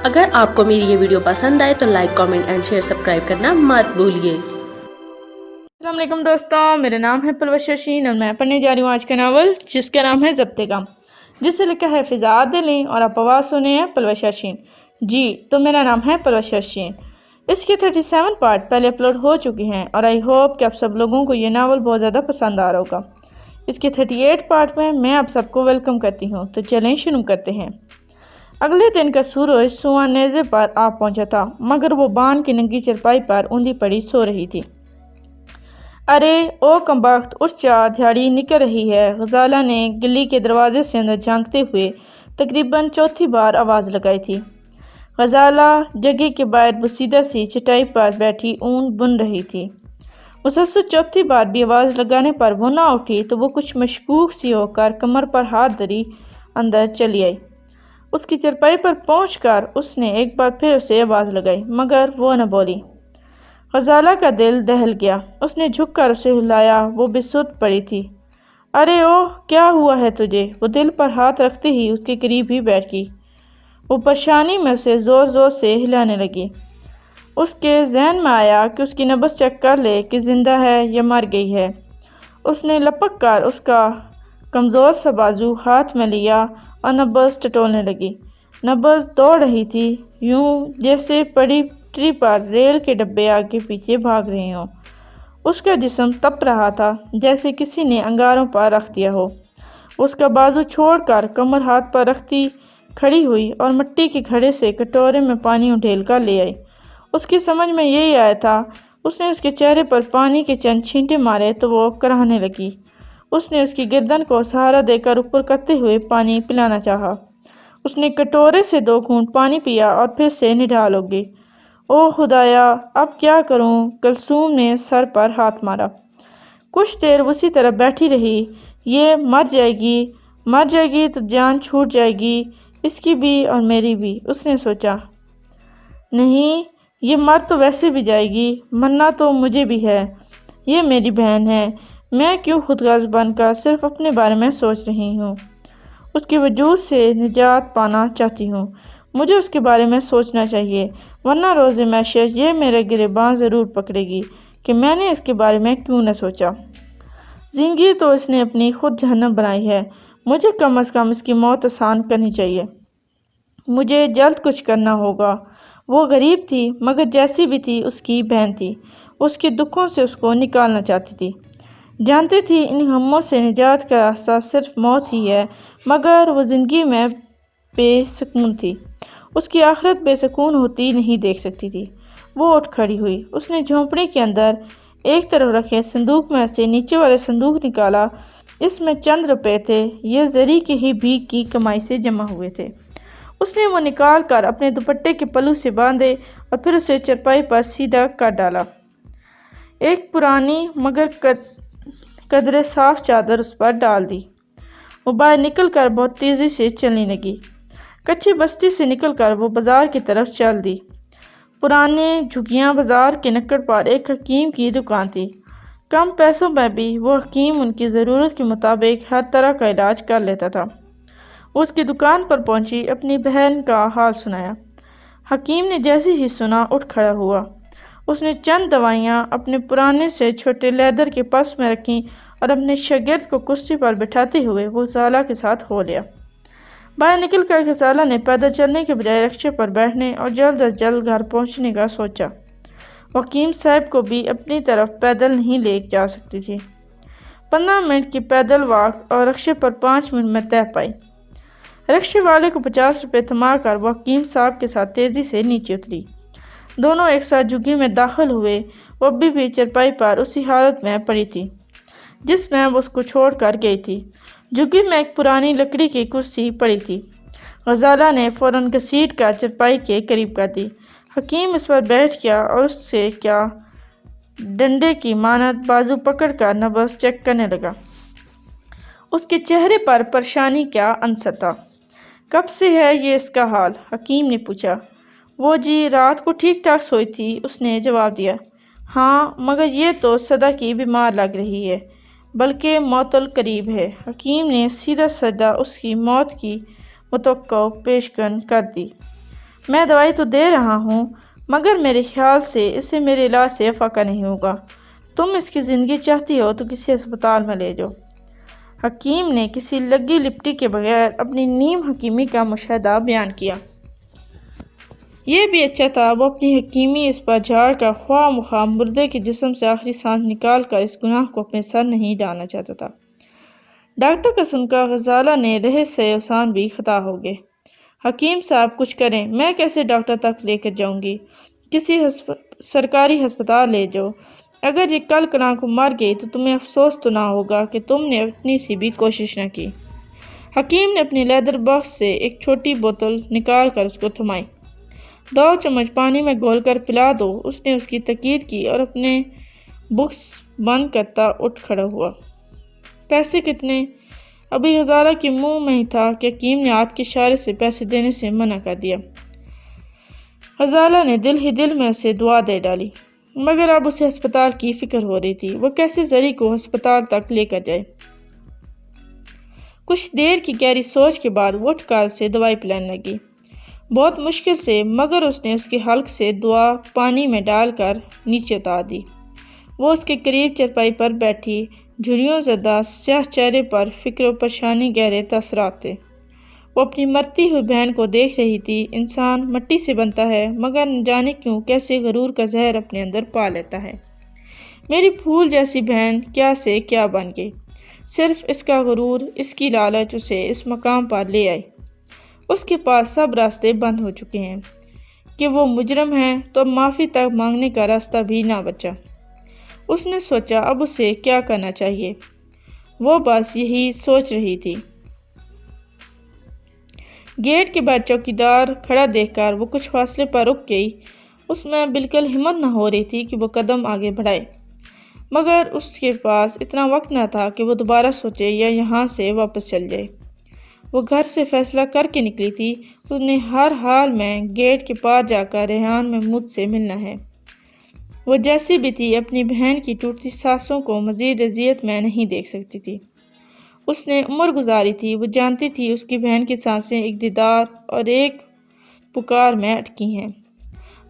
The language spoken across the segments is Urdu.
اگر آپ کو میری یہ ویڈیو پسند آئے تو like, comment and share, subscribe کرنا مت بھولیے۔ السلام علیکم دوستوں، میرا نام ہے پلوشا شین اور میں پڑھنے جا رہی ہوں آج کا ناول جس کا نام ہے ضبط غم، جسے لکھا ہے فضا عادلی اور آپ آواز سنے ہیں پلوشا شین۔ جی تو میرا نام ہے پلوشا شین۔ اس کے 37 پارٹ پہلے اپلوڈ ہو چکی ہیں اور آئی ہوپ کہ آپ سب لوگوں کو یہ ناول بہت زیادہ پسند آ رہا ہوگا۔ اس کے 38 پارٹ میں آپ سب کو ویلکم کرتی ہوں، تو چلیں شروع کرتے ہیں۔ اگلے دن کا سورج سواں نیزے پر آ پہنچا تھا، مگر وہ بان کی ننگی چرپائی پر اوندھی پڑی سو رہی تھی۔ ارے او کمبخت، اٹھ جا، دھیاڑی نکل رہی ہے، غزالہ نے گلی کے دروازے سے اندر جھانکتے ہوئے تقریباً چوتھی بار آواز لگائی تھی۔ غزالہ جگہ کے باہر بوسیدہ سی چٹائی پر بیٹھی اون بن رہی تھی۔ مسلسل چوتھی بار بھی آواز لگانے پر وہ نہ اٹھی تو وہ کچھ مشکوک سی ہو کر کمر پر ہاتھ دری اندر چلی آئی۔ اس کی چرپائی پر پہنچ کر اس نے ایک بار پھر اسے آواز لگائی، مگر وہ نہ بولی۔ غزالہ کا دل دہل گیا، اس نے جھک کر اسے ہلایا، وہ بے سدھ پڑی تھی۔ ارے اوہ، کیا ہوا ہے تجھے؟ وہ دل پر ہاتھ رکھتے ہی اس کے قریب ہی بیٹھ گئی۔ وہ پریشانی میں اسے زور زور سے ہلانے لگی۔ اس کے ذہن میں آیا کہ اس کی نبض چیک کر لے کہ زندہ ہے یا مر گئی ہے۔ اس نے لپک کر اس کا کمزور سا بازو ہاتھ میں لیا اور نبض ٹٹولنے لگی۔ نبض دوڑ رہی تھی، یوں جیسے پٹری پر ریل کے ڈبے آگے پیچھے بھاگ رہے ہوں۔ اس کا جسم تپ رہا تھا جیسے کسی نے انگاروں پر رکھ دیا ہو۔ اس کا بازو چھوڑ کر کمر ہاتھ پر رکھتی کھڑی ہوئی اور مٹی کے گھڑے سے کٹورے میں پانی اڈھیل کر لے آئی۔ اس کی سمجھ میں یہی آیا تھا۔ اس نے اس کے چہرے پر پانی کے چند چھینٹے مارے تو وہ کراہنے لگی۔ اس نے اس کی گردن کو سہارا دے کر اوپر کرتے ہوئے پانی پلانا چاہا۔ اس نے کٹورے سے 2 گھونٹ پانی پیا اور پھر سے نڈال ہو گئی۔ او خدایا، اب کیا کروں؟ کلثوم نے سر پر ہاتھ مارا۔ کچھ دیر اسی طرح بیٹھی رہی۔ یہ مر جائے گی تو جان چھوٹ جائے گی، اس کی بھی اور میری بھی، اس نے سوچا۔ نہیں، یہ مر تو ویسے بھی جائے گی، مرنا تو مجھے بھی ہے، یہ میری بہن ہے، میں کیوں خود غرض بن کر صرف اپنے بارے میں سوچ رہی ہوں؟ اس کے وجود سے نجات پانا چاہتی ہوں، مجھے اس کے بارے میں سوچنا چاہیے، ورنہ روز محشر یہ میرے گریباں ضرور پکڑے گی کہ میں نے اس کے بارے میں کیوں نہ سوچا۔ زندگی تو اس نے اپنی خود جہنم بنائی ہے، مجھے کم از کم اس کی موت آسان کرنی چاہیے۔ مجھے جلد کچھ کرنا ہوگا۔ وہ غریب تھی، مگر جیسی بھی تھی اس کی بہن تھی، اس کے دکھوں سے اس کو نکالنا چاہتی تھی۔ جانتی تھی ان غموں سے نجات کا راستہ صرف موت ہی ہے، مگر وہ زندگی میں بے سکون تھی۔ اس کی آخرت بے سکون ہوتی نہیں دیکھ سکتی تھی۔ وہ اٹھ کھڑی ہوئی۔ اس نے جھونپڑی کے اندر ایک طرف رکھے صندوق میں سے نیچے والے صندوق نکالا۔ اس میں چند روپے تھے، یہ زری کے ہی بھیک کی کمائی سے جمع ہوئے تھے۔ اس نے وہ نکال کر اپنے دوپٹے کے پلو سے باندھے اور پھر اسے چرپائی پر سیدھا کر ڈالا۔ ایک پرانی مگر قدرے صاف چادر اس پر ڈال دی۔ وہ باہر نکل کر بہت تیزی سے چلنے لگی۔ کچی بستی سے نکل کر وہ بازار کی طرف چل دی۔ پرانے جھگیاں بازار کے نکڑ پر ایک حکیم کی دکان تھی۔ کم پیسوں میں بھی وہ حکیم ان کی ضرورت کے مطابق ہر طرح کا علاج کر لیتا تھا۔ وہ اس کی دکان پر پہنچی، اپنی بہن کا حال سنایا۔ حکیم نے جیسے ہی سنا اٹھ کھڑا ہوا۔ اس نے چند دوائیاں اپنے پرانے سے چھوٹے لیدر کے پرس میں رکھیں اور اپنے شاگرد کو کرسی پر بٹھاتے ہوئے وہ غزالہ کے ساتھ ہو لیا۔ باہر نکل کر غزالہ نے پیدل چلنے کے بجائے رکشے پر بیٹھنے اور جلد از جلد گھر پہنچنے کا سوچا۔ وہ حکیم صاحب کو بھی اپنی طرف پیدل نہیں لے جا سکتی تھی۔ 15 منٹ کی پیدل واک اور رکشے پر 5 منٹ میں طے پائی۔ رکشے والے کو 50 روپے تھما کر وہ حکیم صاحب کے ساتھ تیزی سے نیچے اتری۔ دونوں ایک ساتھ جھگی میں داخل ہوئے۔ وہ ابھی بھی چرپائی پر اسی حالت میں پڑی تھی جس میں وہ اس کو چھوڑ کر گئی تھی۔ جھگی میں ایک پرانی لکڑی کی کرسی پڑی تھی۔ غزالہ نے فوراً گھسیٹ کر چرپائی کے قریب کر دی۔ حکیم اس پر بیٹھ گیا اور اس سے کیا ڈنڈے کی مانند بازو پکڑ کر نبض چیک کرنے لگا۔ اس کے چہرے پر پریشانی کا عنصر تھا۔ کب سے ہے یہ اس کا حال؟ حکیم نے پوچھا۔ وہ جی رات کو ٹھیک ٹھاک سوئی تھی، اس نے جواب دیا۔ ہاں، مگر یہ تو سدا کی بیمار لگ رہی ہے، بلکہ موت القریب ہے۔ حکیم نے سیدھا سادہ اس کی موت کی متوقع پیشگن کر دی۔ میں دوائی تو دے رہا ہوں مگر میرے خیال سے اسے میرے علاج سے فائدہ نہیں ہوگا۔ تم اس کی زندگی چاہتی ہو تو کسی ہسپتال میں لے جاؤ۔ حکیم نے کسی لگی لپٹی کے بغیر اپنی نیم حکیمی کا مشاہدہ بیان کیا۔ یہ بھی اچھا تھا وہ اپنی حکیمی اس پر جھاڑ کر خواہ مخواہ مردے کے جسم سے آخری سانس نکال کر اس گناہ کو اپنے سر نہیں ڈالنا چاہتا تھا۔ ڈاکٹر کا سن کر غزالہ نے رہس سے احسان بھی خطا ہو گئے۔ حکیم صاحب کچھ کریں، میں کیسے ڈاکٹر تک لے کر جاؤں گی؟ کسی سرکاری ہسپتال لے جاؤ۔ اگر یہ کل کلاں کو مر گئی تو تمہیں افسوس تو نہ ہوگا کہ تم نے اتنی سی بھی کوشش نہ کی۔ حکیم نے اپنی لیدر باکس سے ایک چھوٹی بوتل نکال کر اس کو تھمائی۔ 2 چمچ پانی میں گھول کر پلا دو۔ اس نے اس کی تقریر کی اور اپنے بکس بند کرتا اٹھ کھڑا ہوا۔ پیسے کتنے؟ ابھی غزالہ کے منہ میں ہی تھا کہ حکیم نے ہاتھ کے اشارے سے پیسے دینے سے منع کر دیا۔ غزالہ نے دل ہی دل میں اسے دعا دے ڈالی، مگر اب اسے ہسپتال کی فکر ہو رہی تھی۔ وہ کیسے زری کو ہسپتال تک لے کر جائے؟ کچھ دیر کی گہری سوچ کے بعد وہ اٹھ کر اسے دوائی پلانے لگی، بہت مشکل سے، مگر اس نے اس کے حلق سے دوا پانی میں ڈال کر نیچے اتار دی۔ وہ اس کے قریب چرپائی پر بیٹھی، جھریوں زدہ سیاہ چہرے پر فکر و پریشانی گہرے تاثرات تھے۔ وہ اپنی مرتی ہوئی بہن کو دیکھ رہی تھی۔ انسان مٹی سے بنتا ہے مگر نہ جانے کیوں کیسے غرور کا زہر اپنے اندر پا لیتا ہے۔ میری پھول جیسی بہن کیا سے کیا بن گئی، صرف اس کا غرور، اس کی لالچ اسے اس مقام پر لے آئی۔ اس کے پاس سب راستے بند ہو چکے ہیں کہ وہ مجرم ہے تو اب معافی تک مانگنے کا راستہ بھی نہ بچا۔ اس نے سوچا اب اسے کیا کرنا چاہیے، وہ بس یہی سوچ رہی تھی۔ گیٹ کے باہر چوکیدار کھڑا دیکھ کر وہ کچھ فاصلے پر رک گئی۔ اس میں بالکل ہمت نہ ہو رہی تھی کہ وہ قدم آگے بڑھائے، مگر اس کے پاس اتنا وقت نہ تھا کہ وہ دوبارہ سوچے یا یہاں سے واپس چل جائے۔ وہ گھر سے فیصلہ کر کے نکلی تھی، اس نے ہر حال میں گیٹ کے پار جا کر ریحان محمود سے ملنا ہے۔ وہ جیسی بھی تھی اپنی بہن کی ٹوٹتی سانسوں کو مزید اذیت میں نہیں دیکھ سکتی تھی۔ اس نے عمر گزاری تھی، وہ جانتی تھی اس کی بہن کی سانسیں ایک دیدار اور ایک پکار میں اٹکی ہیں۔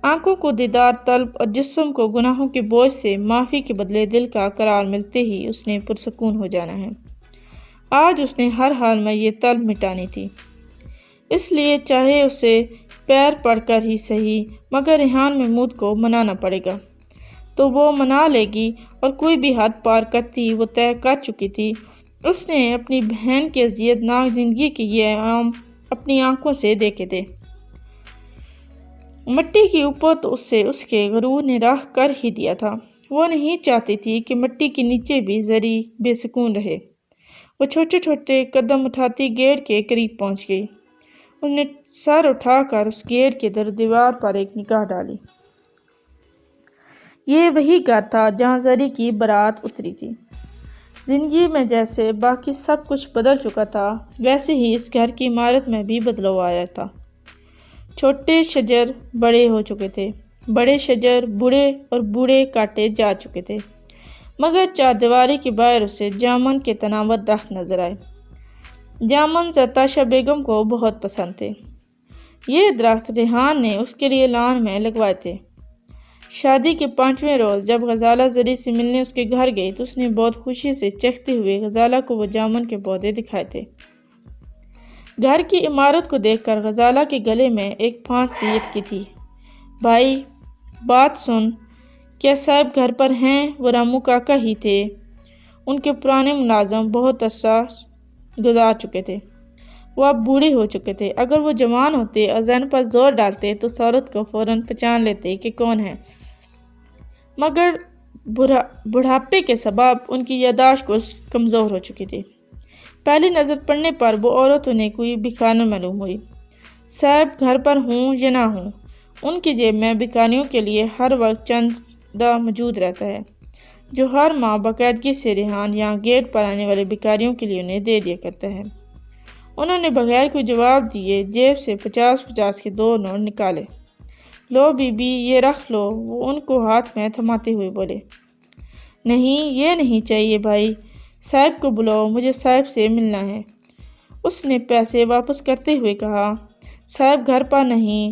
آنکھوں کو دیدار طلب اور جسم کو گناہوں کے بوجھ سے معافی کے بدلے دل کا قرار ملتے ہی اس نے پرسکون ہو جانا ہے۔ آج اس نے ہر حال میں یہ طلب مٹانی تھی، اس لیے چاہے اسے پیر پڑ کر ہی صحیح مگر ریحان محمود کو منانا پڑے گا تو وہ منا لے گی، اور کوئی بھی حد پار کرتی وہ طے کر چکی تھی۔ اس نے اپنی بہن کی اذیت ناک زندگی کے یہ ایام اپنی آنکھوں سے دیکھے تھے۔ مٹی کے اوپر تو اسے اس کے غرور نے راکھ کر ہی دیا تھا۔ وہ نہیں چاہتی تھی کہ مٹی کے نیچے بھی زری بے سکون رہے۔ وہ چھوٹے چھوٹے قدم اٹھاتی گیٹ کے قریب پہنچ گئی۔ اس نے سر اٹھا کر اس گیٹ کے در دیوار پر ایک نگاہ ڈالی۔ یہ وہی گھر تھا جہاں زری کی بارات اتری تھی۔ زندگی میں جیسے باقی سب کچھ بدل چکا تھا ویسے ہی اس گھر کی عمارت میں بھی بدلاؤ آیا تھا۔ چھوٹے شجر بڑے ہو چکے تھے، بڑے شجر بوڑھے اور بوڑھے کاٹے جا چکے تھے، مگر چاردیواری کے باہر اسے جامن کے تناور درخت نظر آئے۔ جامن زرتاشا بیگم کو بہت پسند تھے۔ یہ درخت ریحان نے اس کے لیے لان میں لگوائے تھے۔ شادی کے 5ویں روز جب غزالہ زری سے ملنے اس کے گھر گئی تو اس نے بہت خوشی سے چکھتے ہوئے غزالہ کو وہ جامن کے پودے دکھائے تھے۔ گھر کی عمارت کو دیکھ کر غزالہ کے گلے میں ایک پھانس سی اٹکی تھی۔ بھائی بات سن، کیا صاحب گھر پر ہیں؟ وہ رامو کاکا ہی تھے۔ ان کے پرانے ملازم بہت عرصہ گزار چکے تھے، وہ اب بوڑھے ہو چکے تھے۔ اگر وہ جوان ہوتے اور ذہن پر زور ڈالتے تو اس عورت کو فوراً پہچان لیتے کہ کون ہے، مگر بڑھاپے کے سبب ان کی یادداشت کچھ کمزور ہو چکی تھی۔ پہلی نظر پڑنے پر وہ عورت انہیں کوئی بھکارن معلوم ہوئی۔ صاحب گھر پر ہوں یا نہ ہوں، ان کی جیب میں بھکاریوں کے لیے ہر وقت چندہ موجود رہتا ہے، جو ہر ماہ باقاعدگی سے ریحان یہاں گیٹ پر آنے والے بھکاریوں کے لیے انہیں دے دیا کرتا ہے۔ انہوں نے بغیر کوئی جواب دیے جیب سے 50 کے 2 نوٹ نکالے۔ لو بی بی یہ رکھ لو، وہ ان کو ہاتھ میں تھماتے ہوئے بولے۔ نہیں یہ نہیں چاہیے بھائی، صاحب کو بلاؤ، مجھے صاحب سے ملنا ہے۔ اس نے پیسے واپس کرتے ہوئے کہا، صاحب گھر پر نہیں،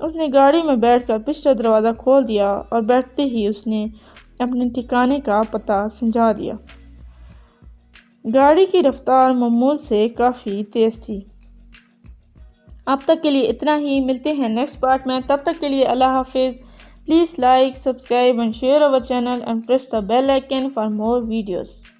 اس نے گاڑی میں بیٹھ کر پچھلا دروازہ کھول دیا اور بیٹھتے ہی اس نے اپنے ٹھکانے کا پتہ سمجھا دیا۔ گاڑی کی رفتار معمول سے کافی تیز تھی۔ اب تک کے لیے اتنا ہی، ملتے ہیں نیکسٹ پارٹ میں، تب تک کے لیے اللہ حافظ۔ Please like, subscribe and share our channel and press the bell icon for more videos.